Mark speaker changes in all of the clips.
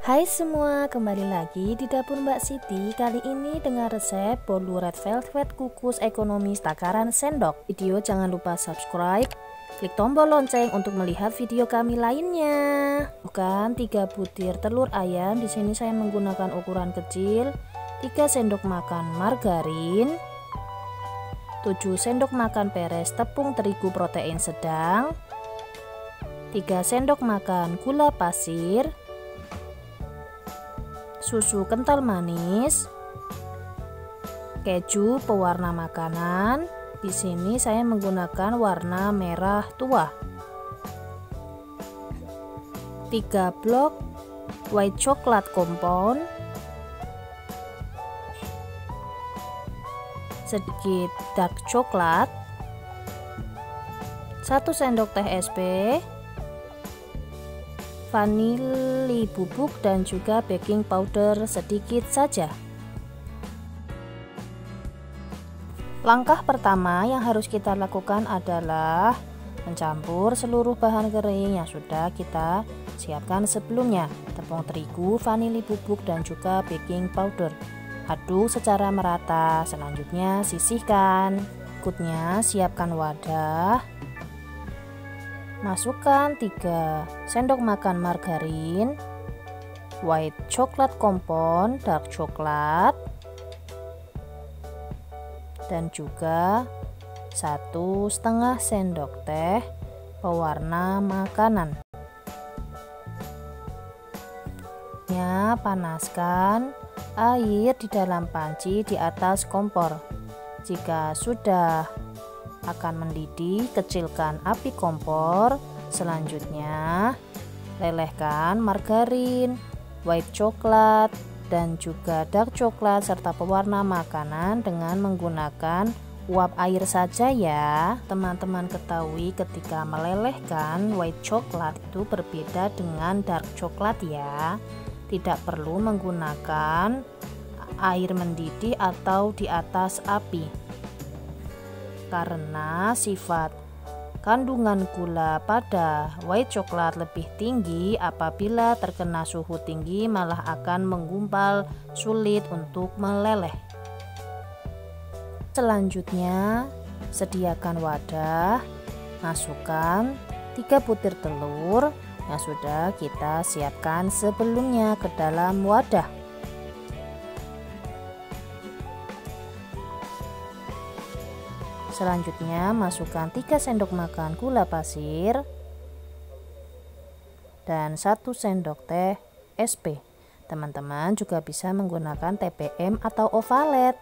Speaker 1: Hai semua, kembali lagi di dapur Mbak Siti. Kali ini dengan resep bolu red velvet kukus ekonomis takaran sendok. Video jangan lupa subscribe, klik tombol lonceng untuk melihat video kami lainnya. Bukan 3 butir telur ayam, di sini saya menggunakan ukuran kecil, 3 sendok makan margarin, 7 sendok makan peres tepung terigu protein sedang, 3 sendok makan gula pasir, susu kental manis, keju pewarna makanan. Di sini saya menggunakan warna merah tua. 3 blok white coklat compound, sedikit dark coklat, 1 sendok teh SP, vanili bubuk dan juga baking powder sedikit saja. Langkah pertama yang harus kita lakukan adalah mencampur seluruh bahan kering yang sudah kita siapkan sebelumnya, tepung terigu, vanili bubuk dan juga baking powder. Aduk secara merata. Selanjutnya sisihkan. Berikutnya siapkan wadah. Masukkan 3 sendok makan margarin, white coklat compound, dark coklat, dan juga 1,5 sendok teh pewarna makanan. Panaskan air di dalam panci di atas kompor. Jika sudah akan mendidih, kecilkan api kompor. Selanjutnya lelehkan margarin, white coklat dan juga dark coklat serta pewarna makanan dengan menggunakan uap air saja ya. Teman-teman ketahui ketika melelehkan white coklat itu berbeda dengan dark coklat ya. Tidak perlu menggunakan air mendidih atau di atas api, karena sifat kandungan gula pada white coklat lebih tinggi. Apabila terkena suhu tinggi malah akan menggumpal, sulit untuk meleleh. Selanjutnya sediakan wadah, masukkan 3 butir telur yang sudah kita siapkan sebelumnya ke dalam wadah. Selanjutnya masukkan 3 sendok makan gula pasir dan 1 sendok teh SP. Teman-teman juga bisa menggunakan TPM atau ovalet.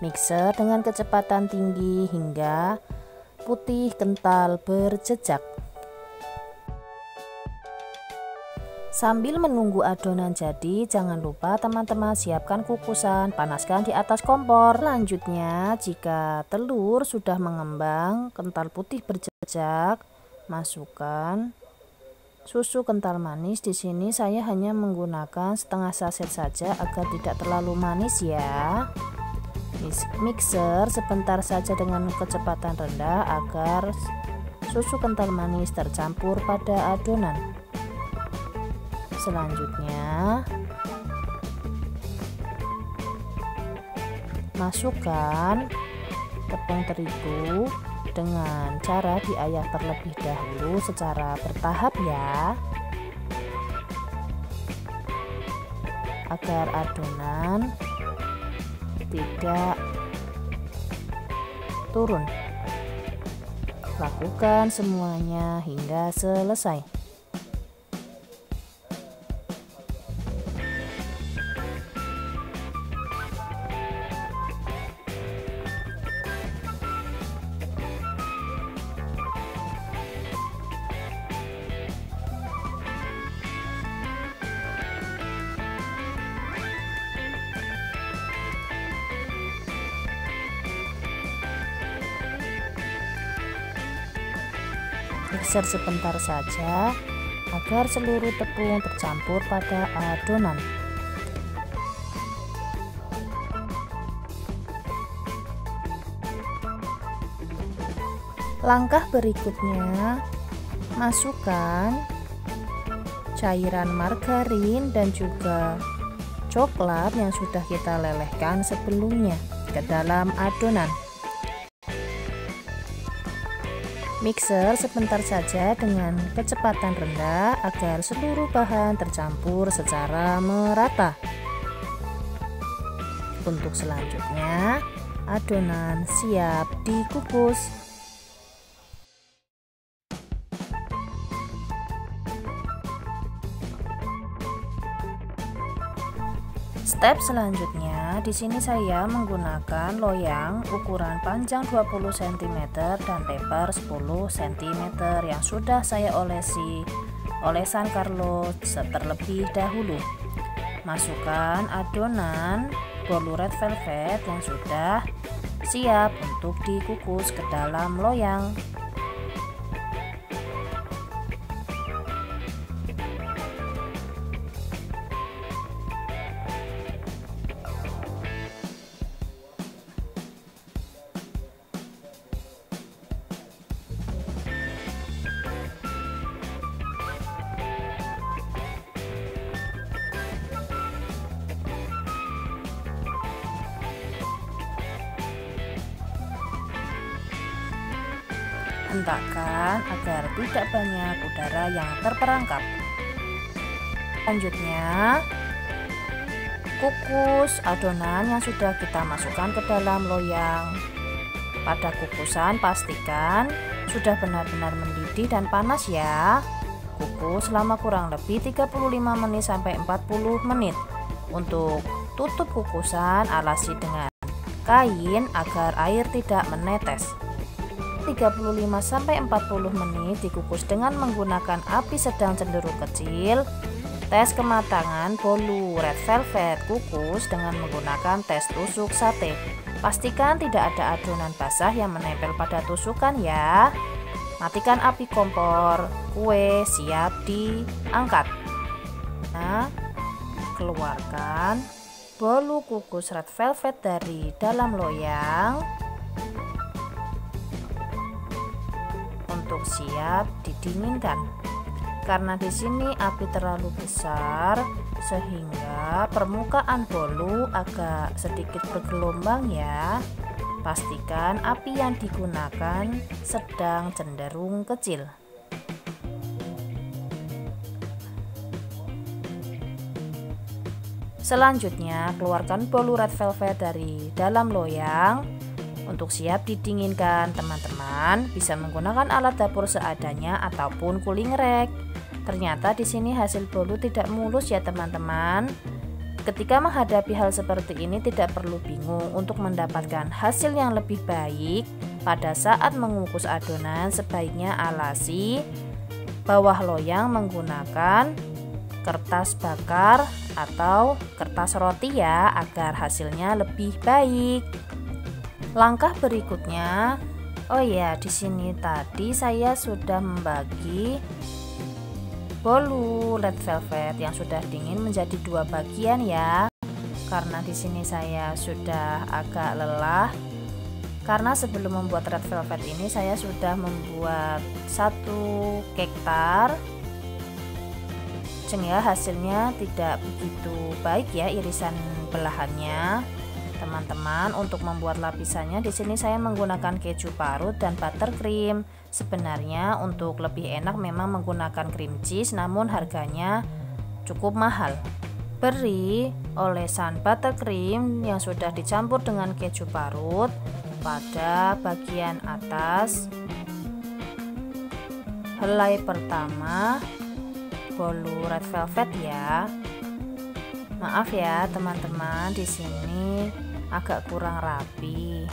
Speaker 1: Mixer dengan kecepatan tinggi hingga putih kental berjejak. Sambil menunggu adonan jadi, jangan lupa teman-teman siapkan kukusan, panaskan di atas kompor. Selanjutnya, jika telur sudah mengembang, kental putih berjejak, masukkan susu kental manis. Di sini saya hanya menggunakan setengah saset saja agar tidak terlalu manis ya. Mixer sebentar saja dengan kecepatan rendah agar susu kental manis tercampur pada adonan. Selanjutnya masukkan tepung terigu dengan cara diayak terlebih dahulu secara bertahap ya, agar adonan tidak turun. Lakukan semuanya hingga selesai. Mixer sebentar saja agar seluruh tepung tercampur pada adonan. Langkah berikutnya, masukkan cairan margarin dan juga coklat yang sudah kita lelehkan sebelumnya ke dalam adonan. Mixer sebentar saja dengan kecepatan rendah agar seluruh bahan tercampur secara merata. Untuk selanjutnya, adonan siap dikukus. Step selanjutnya, di sini saya menggunakan loyang ukuran panjang 20 cm dan lebar 10 cm yang sudah saya olesi olesan Carlo terlebih dahulu. Masukkan adonan bolu red velvet yang sudah siap untuk dikukus ke dalam loyang. Hentakkan agar tidak banyak udara yang terperangkap. Selanjutnya, kukus adonan yang sudah kita masukkan ke dalam loyang. Pada kukusan pastikan sudah benar-benar mendidih dan panas ya. Kukus selama kurang lebih 35 menit sampai 40 menit. Untuk tutup kukusan, alasi dengan kain agar air tidak menetes. 35-40 menit dikukus dengan menggunakan api sedang cenderung kecil. Tes kematangan bolu red velvet kukus dengan menggunakan tes tusuk sate. Pastikan tidak ada adonan basah yang menempel pada tusukan ya. Matikan api kompor, kue siap diangkat. Nah, keluarkan bolu kukus red velvet dari dalam loyang untuk siap didinginkan. Karena di sini api terlalu besar sehingga permukaan bolu agak sedikit bergelombang ya. Pastikan api yang digunakan sedang cenderung kecil. Selanjutnya, keluarkan bolu red velvet dari dalam loyang untuk siap didinginkan. Teman-teman bisa menggunakan alat dapur seadanya ataupun cooling rack. Ternyata di sini hasil bolu tidak mulus ya teman-teman. Ketika menghadapi hal seperti ini tidak perlu bingung. Untuk mendapatkan hasil yang lebih baik pada saat mengukus adonan, sebaiknya alasi bawah loyang menggunakan kertas bakar atau kertas roti ya, agar hasilnya lebih baik. Langkah berikutnya, oh ya, di sini tadi saya sudah membagi bolu red velvet yang sudah dingin menjadi dua bagian ya. Karena di sini saya sudah agak lelah. Karena sebelum membuat red velvet ini saya sudah membuat satu cake tart, sehingga hasilnya tidak begitu baik ya irisan belahannya. Teman-teman, untuk membuat lapisannya di sini saya menggunakan keju parut dan buttercream. Sebenarnya untuk lebih enak memang menggunakan cream cheese, namun harganya cukup mahal. Beri olesan buttercream yang sudah dicampur dengan keju parut pada bagian atas helai pertama bolu red velvet ya. Maaf ya teman-teman, di sini agak kurang rapi.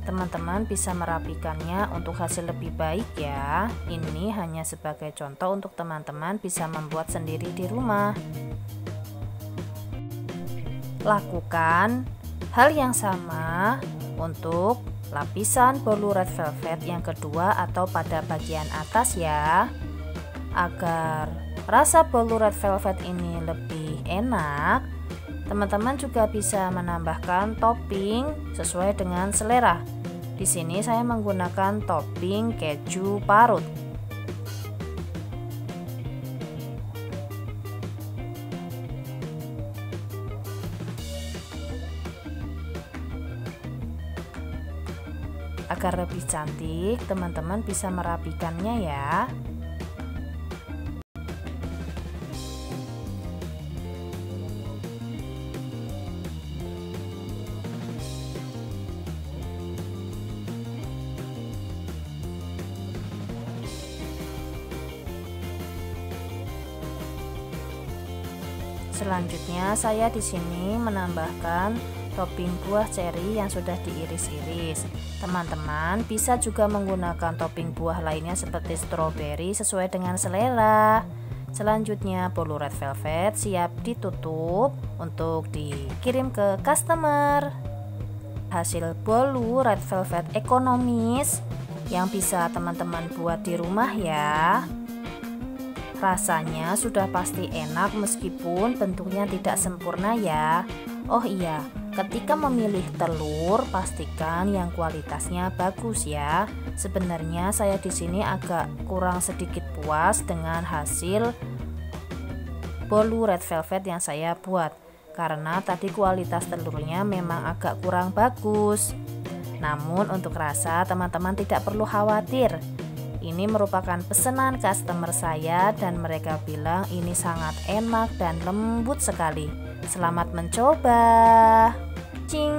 Speaker 1: Teman-teman bisa merapikannya untuk hasil lebih baik ya. Ini hanya sebagai contoh untuk teman-teman bisa membuat sendiri di rumah. Lakukan hal yang sama untuk lapisan bolu red velvet yang kedua atau pada bagian atas ya. Agar rasa bolu red velvet ini lebih enak, teman-teman juga bisa menambahkan topping sesuai dengan selera. Di sini saya menggunakan topping keju parut. Agar lebih cantik, teman-teman bisa merapikannya ya. Selanjutnya saya di sini menambahkan topping buah ceri yang sudah diiris-iris. Teman-teman bisa juga menggunakan topping buah lainnya seperti stroberi sesuai dengan selera. Selanjutnya bolu red velvet siap ditutup untuk dikirim ke customer. Hasil bolu red velvet ekonomis yang bisa teman-teman buat di rumah ya. Rasanya sudah pasti enak meskipun bentuknya tidak sempurna ya. Oh iya, ketika memilih telur pastikan yang kualitasnya bagus ya. Sebenarnya saya di sini agak kurang sedikit puas dengan hasil bolu red velvet yang saya buat karena tadi kualitas telurnya memang agak kurang bagus. Namun untuk rasa teman-teman tidak perlu khawatir. Ini merupakan pesanan customer saya dan mereka bilang ini sangat enak dan lembut sekali. Selamat mencoba.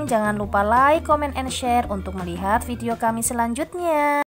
Speaker 1: Jangan lupa like, comment, and share untuk melihat video kami selanjutnya.